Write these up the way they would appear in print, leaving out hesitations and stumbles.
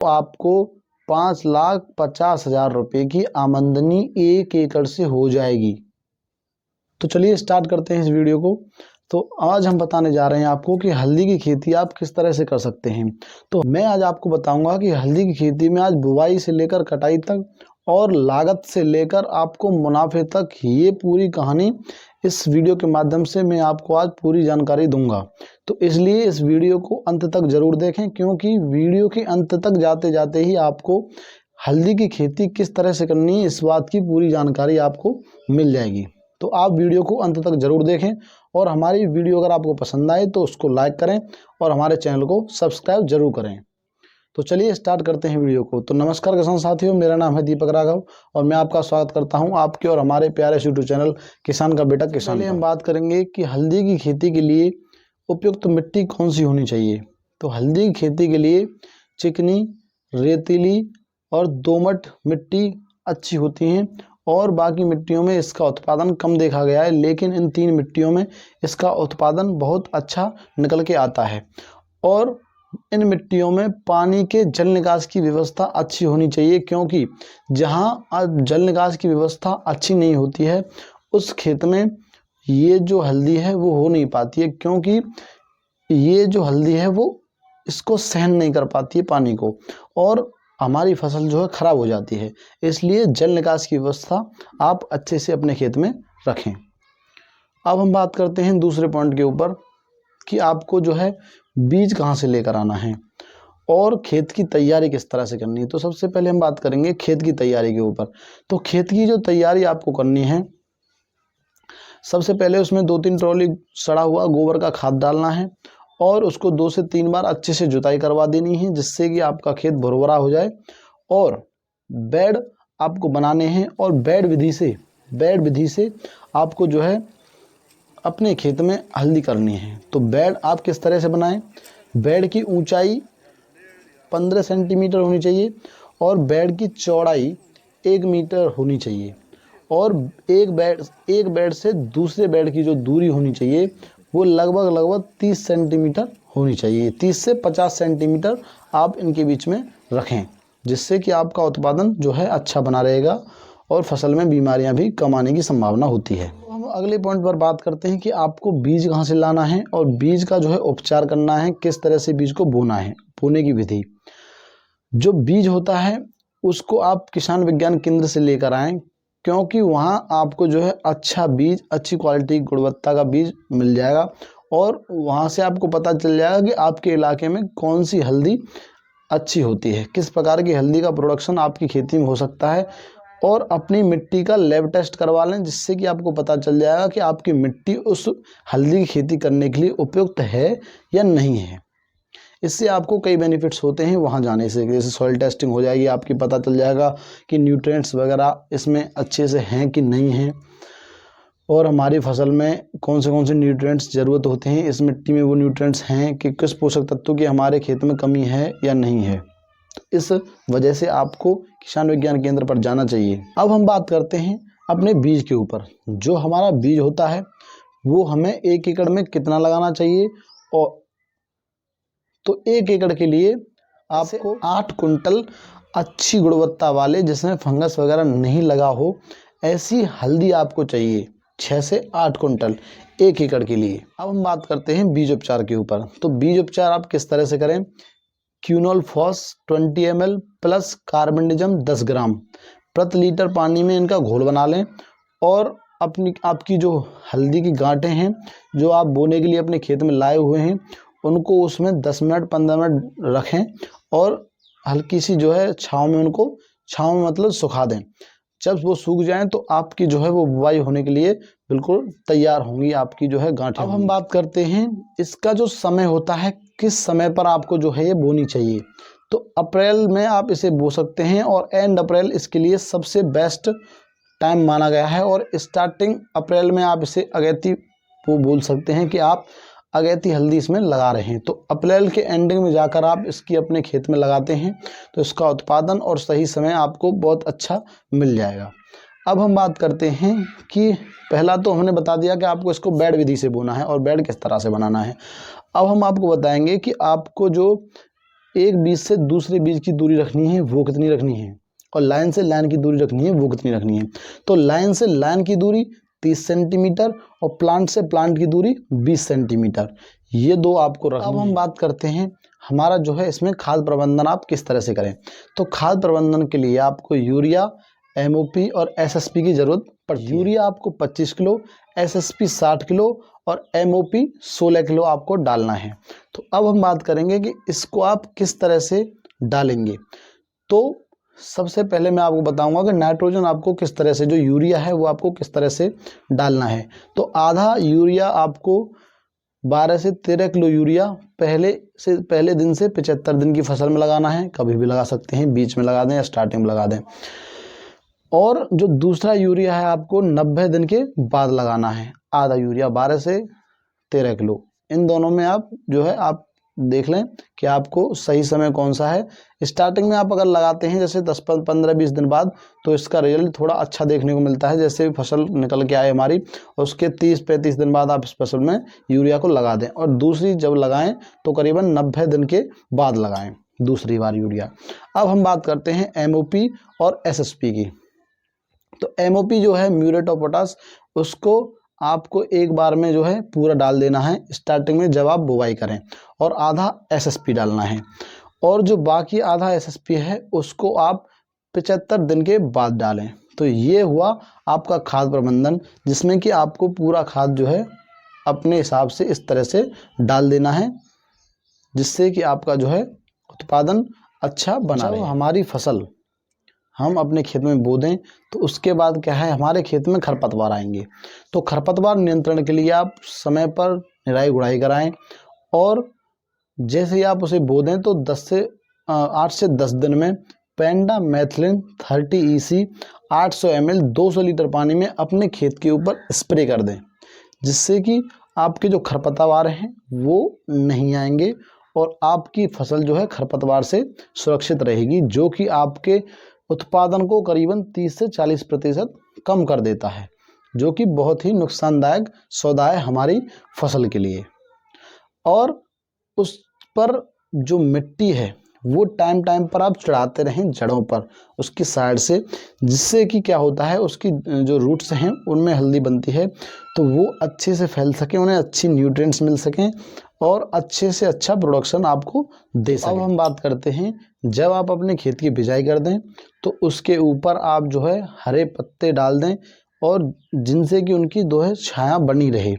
तो आपको 5,50,000 रुपये की आमदनी 1 एकड़ से हो जाएगी। तो चलिए स्टार्ट करते हैं इस वीडियो को। तो आज हम बताने जा रहे हैं आपको कि हल्दी की खेती आप किस तरह से कर सकते हैं। तो मैं आज आपको बताऊंगा कि हल्दी की खेती में आज बुवाई से लेकर कटाई तक और लागत से लेकर आपको मुनाफे तक, ये पूरी कहानी इस वीडियो के माध्यम से मैं आपको आज पूरी जानकारी दूंगा। तो इसलिए इस वीडियो को अंत तक जरूर देखें, क्योंकि वीडियो के अंत तक जाते जाते ही आपको हल्दी की खेती किस तरह से करनी है इस बात की पूरी जानकारी आपको मिल जाएगी। तो आप वीडियो को अंत तक जरूर देखें और हमारी वीडियो अगर आपको पसंद आए तो उसको लाइक करें और हमारे चैनल को सब्सक्राइब जरूर करें। तो चलिए स्टार्ट करते हैं वीडियो को। तो नमस्कार किसान साथियों, मेरा नाम है दीपक राघव और मैं आपका स्वागत करता हूं आपके और हमारे प्यारे यूट्यूब चैनल किसान का बेटा किसान। पहले हम बात करेंगे कि हल्दी की खेती के लिए उपयुक्त मिट्टी कौन सी होनी चाहिए। तो हल्दी की खेती के लिए चिकनी, रेतीली और दोमट मिट्टी अच्छी होती हैं और बाकी मिट्टियों में इसका उत्पादन कम देखा गया है, लेकिन इन 3 मिट्टियों में इसका उत्पादन बहुत अच्छा निकल के आता है। और इन मिट्टियों में पानी के जल निकास की व्यवस्था अच्छी होनी चाहिए, क्योंकि जहां जल निकास की व्यवस्था अच्छी नहीं होती है उस खेत में ये जो हल्दी है वो हो नहीं पाती है, क्योंकि ये जो हल्दी है वो इसको सहन नहीं कर पाती है पानी को और हमारी फसल जो है खराब हो जाती है। इसलिए जल निकास की व्यवस्था आप अच्छे से अपने खेत में रखें। अब हम बात करते हैं दूसरे पॉइंट के ऊपर कि आपको जो है बीज कहाँ से लेकर आना है और खेत की तैयारी किस तरह से करनी है। तो सबसे पहले हम बात करेंगे खेत की तैयारी के ऊपर। तो खेत की जो तैयारी आपको करनी है, सबसे पहले उसमें 2-3 ट्रॉली सड़ा हुआ गोबर का खाद डालना है और उसको 2 से 3 बार अच्छे से जुताई करवा देनी है, जिससे कि आपका खेत भुरभुरा हो जाए। और बेड आपको बनाने हैं और बेड विधि से आपको जो है अपने खेत में हल्दी करनी है। तो बेड आप किस तरह से बनाएं, बेड की ऊंचाई 15 सेंटीमीटर होनी चाहिए और बेड की चौड़ाई 1 मीटर होनी चाहिए और एक बेड से दूसरे बेड की जो दूरी होनी चाहिए वो लगभग 30 सेंटीमीटर होनी चाहिए। 30 से 50 सेंटीमीटर आप इनके बीच में रखें, जिससे कि आपका उत्पादन जो है अच्छा बना रहेगा और फसल में बीमारियां भी कम आने की संभावना होती है। तो हम अगले पॉइंट पर बात करते हैं कि आपको बीज कहाँ से लाना है और बीज का जो है उपचार करना है, किस तरह से बीज को बोना है, बोने की विधि। जो बीज होता है उसको आप किसान विज्ञान केंद्र से लेकर आएँ, क्योंकि वहाँ आपको जो है अच्छा बीज, अच्छी क्वालिटी, गुणवत्ता का बीज मिल जाएगा और वहाँ से आपको पता चल जाएगा कि आपके इलाके में कौन सी हल्दी अच्छी होती है, किस प्रकार की हल्दी का प्रोडक्शन आपकी खेती में हो सकता है। और अपनी मिट्टी का लैब टेस्ट करवा लें, जिससे कि आपको पता चल जाएगा कि आपकी मिट्टी उस हल्दी की खेती करने के लिए उपयुक्त है या नहीं है। इससे आपको कई बेनिफिट्स होते हैं वहाँ जाने से, जैसे सॉइल टेस्टिंग हो जाएगी, आपकी पता चल जाएगा कि न्यूट्रिएंट्स वगैरह इसमें अच्छे से हैं कि नहीं हैं और हमारी फसल में कौन से न्यूट्रिएंट्स ज़रूरत होते हैं, इस मिट्टी में वो न्यूट्रिएंट्स हैं कि किस पोषक तत्वों की हमारे खेत में कमी है या नहीं है। इस वजह से आपको किसान विज्ञान केंद्र पर जाना चाहिए। अब हम बात करते हैं अपने बीज के ऊपर। जो हमारा बीज होता है वो हमें 1 एकड़ में कितना लगाना चाहिए, और तो 1 एकड़ के लिए आपको 8 कुंटल अच्छी गुणवत्ता वाले, जिसमें फंगस वगैरह नहीं लगा हो, ऐसी हल्दी आपको चाहिए। 6 से 8 कुंटल 1 एकड़ के लिए। अब हम बात करते हैं बीज उपचार के ऊपर। तो बीज उपचार आप किस तरह से करें। क्यूनोल फॉस 20 ml प्लस कार्बेंडिजम 10 ग्राम प्रति लीटर पानी में इनका घोल बना लें और आपकी जो हल्दी की गांठें हैं जो आप बोने के लिए अपने खेत में लाए हुए हैं, उनको उसमें 10 मिनट 15 मिनट रखें और हल्की सी जो है छाँव में, उनको छाँव में मतलब सुखा दें। जब वो सूख जाएं तो आपकी जो है वो बुवाई होने के लिए बिल्कुल तैयार होंगी आपकी जो है गांठें। अब हम बात करते हैं इसका जो समय होता है, किस समय पर आपको जो है ये बोनी चाहिए। तो अप्रैल में आप इसे बो सकते हैं और एंड अप्रैल इसके लिए सबसे बेस्ट टाइम माना गया है और स्टार्टिंग अप्रैल में आप इसे अगैती वो बोल सकते हैं कि आप अगैती हल्दी इसमें लगा रहे हैं। तो अप्रैल के एंडिंग में जाकर आप इसकी अपने खेत में लगाते हैं तो इसका उत्पादन और सही समय आपको बहुत अच्छा मिल जाएगा। अब हम बात करते हैं कि पहला तो हमने बता दिया कि आपको इसको बेड विधि से बोना है और बेड किस तरह से बनाना है। अब हम आपको बताएंगे कि आपको जो एक बीज से दूसरे बीज की दूरी रखनी है वो कितनी रखनी है, और लाइन से लाइन की दूरी रखनी है वो कितनी रखनी है। तो लाइन से लाइन की दूरी 30 सेंटीमीटर और प्लांट से प्लांट की दूरी 20 सेंटीमीटर, ये दो आपको रखनी है। अब हम बात करते हैं हमारा जो है इसमें खाद प्रबंधन आप किस तरह से करें। तो खाद प्रबंधन के लिए आपको यूरिया, एमओपी और एसएसपी की जरूरत पड़ती है। यूरिया आपको 25 किलो, एसएसपी 60 किलो और एमओपी 16 किलो आपको डालना है। तो अब हम बात करेंगे कि इसको आप किस तरह से डालेंगे। तो सबसे पहले मैं आपको बताऊंगा कि नाइट्रोजन आपको किस तरह से, जो यूरिया है वो आपको किस तरह से डालना है। तो आधा यूरिया आपको 12 से 13 किलो यूरिया पहले दिन से 75 दिन की फसल में लगाना है। कभी भी लगा सकते हैं, बीच में लगा दें या स्टार्टिंग में लगा दें। और जो दूसरा यूरिया है आपको 90 दिन के बाद लगाना है, आधा यूरिया 12 से 13 किलो। इन दोनों में आप जो है आप देख लें कि आपको सही समय कौन सा है। स्टार्टिंग में आप अगर लगाते हैं जैसे 10-15-20 दिन बाद, तो इसका रिजल्ट थोड़ा अच्छा देखने को मिलता है। जैसे फसल निकल के आए हमारी, और उसके 30-35 दिन बाद आप इस फसल में यूरिया को लगा दें, और दूसरी जब लगाएं तो करीबन 90 दिन के बाद लगाएं दूसरी बार यूरिया। अब हम बात करते हैं एमओपी और एसएसपी की। तो एमओपी जो है म्यूरेट ऑफ पोटाश, उसको आपको एक बार में जो है पूरा डाल देना है स्टार्टिंग में जब आप बुवाई करें, और आधा एसएसपी डालना है। और जो बाकी आधा एसएसपी है उसको आप 75 दिन के बाद डालें। तो ये हुआ आपका खाद प्रबंधन, जिसमें कि आपको पूरा खाद जो है अपने हिसाब से इस तरह से डाल देना है, जिससे कि आपका जो है उत्पादन अच्छा बना रहे। हमारी फसल हम अपने खेत में बो दें तो उसके बाद क्या है, हमारे खेत में खरपतवार आएंगे। तो खरपतवार नियंत्रण के लिए आप समय पर निराई गुड़ाई कराएं, और जैसे ही आप उसे बो दें तो 8 से 10 दिन में पेंडामेथिलिन 30 EC 800 ml 200 लीटर पानी में अपने खेत के ऊपर स्प्रे कर दें, जिससे कि आपके जो खरपतवार हैं वो नहीं आएंगे और आपकी फसल जो है खरपतवार से सुरक्षित रहेगी, जो कि आपके उत्पादन को करीबन 30 से 40% कम कर देता है, जो कि बहुत ही नुकसानदायक सौदा है हमारी फसल के लिए। और उस पर जो मिट्टी है वो टाइम टाइम पर आप चढ़ाते रहें जड़ों पर उसकी साइड से, जिससे कि क्या होता है, उसकी जो रूट्स हैं उनमें हल्दी बनती है, तो वो अच्छे से फैल सके, उन्हें अच्छी न्यूट्रिएंट्स मिल सकें और अच्छे से अच्छा प्रोडक्शन आपको दे सकें। अब हम बात करते हैं, जब आप अपने खेत की बिजाई कर दें तो उसके ऊपर आप जो है हरे पत्ते डाल दें, और जिनसे कि उनकी जो है छाया बनी रहे,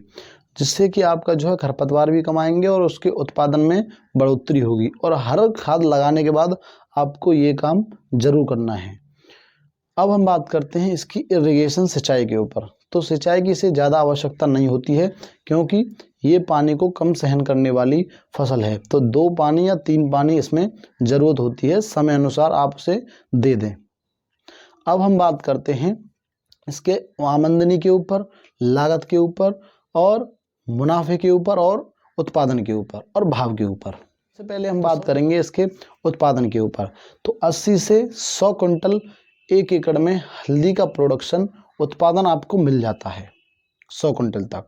जिससे कि आपका जो है खरपतवार भी कम आएंगे और उसके उत्पादन में बढ़ोतरी होगी। और हर खाद लगाने के बाद आपको ये काम जरूर करना है। अब हम बात करते हैं इसकी इरिगेशन सिंचाई के ऊपर। तो सिंचाई की इसे ज़्यादा आवश्यकता नहीं होती है, क्योंकि ये पानी को कम सहन करने वाली फसल है। तो 2 पानी या 3 पानी इसमें ज़रूरत होती है, समय अनुसार आप उसे दे दें। अब हम बात करते हैं इसके आमदनी के ऊपर, लागत के ऊपर और मुनाफे के ऊपर और उत्पादन के ऊपर और भाव के ऊपर। सबसे पहले हम बात करेंगे इसके उत्पादन के ऊपर। तो 80 से 100 क्विंटल 1 एकड़ में हल्दी का प्रोडक्शन उत्पादन आपको मिल जाता है 100 क्विंटल तक।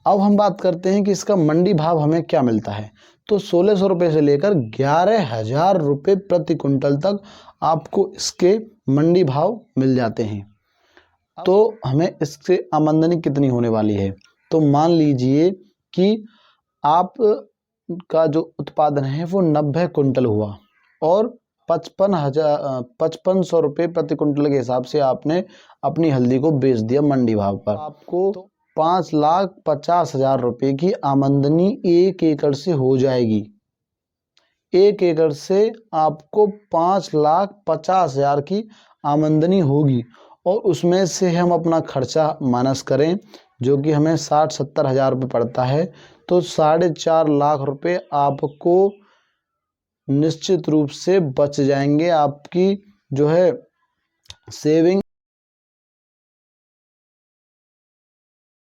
अब हम बात करते हैं कि इसका मंडी भाव हमें क्या मिलता है। तो 1600 रुपये से लेकर 11,000 रुपये प्रति क्विंटल तक आपको इसके मंडी भाव मिल जाते हैं। तो हमें इससे आमदनी कितनी होने वाली है। तो मान लीजिए कि आप का जो उत्पादन है वो 90 क्विंटल हुआ और 5500 रुपये प्रति क्विंटल के हिसाब से आपने अपनी हल्दी को बेच दिया मंडी भाव पर। आपको 5,50,000 रुपये की आमदनी 1 एकड़ से हो जाएगी। 1 एकड़ से आपको 5,50,000 की आमदनी होगी, और उसमें से हम अपना खर्चा माइनस करें जो कि हमें 60-70 हज़ार रुपये पड़ता है, तो 4.5 लाख रुपये आपको निश्चित रूप से बच जाएंगे। आपकी जो है सेविंग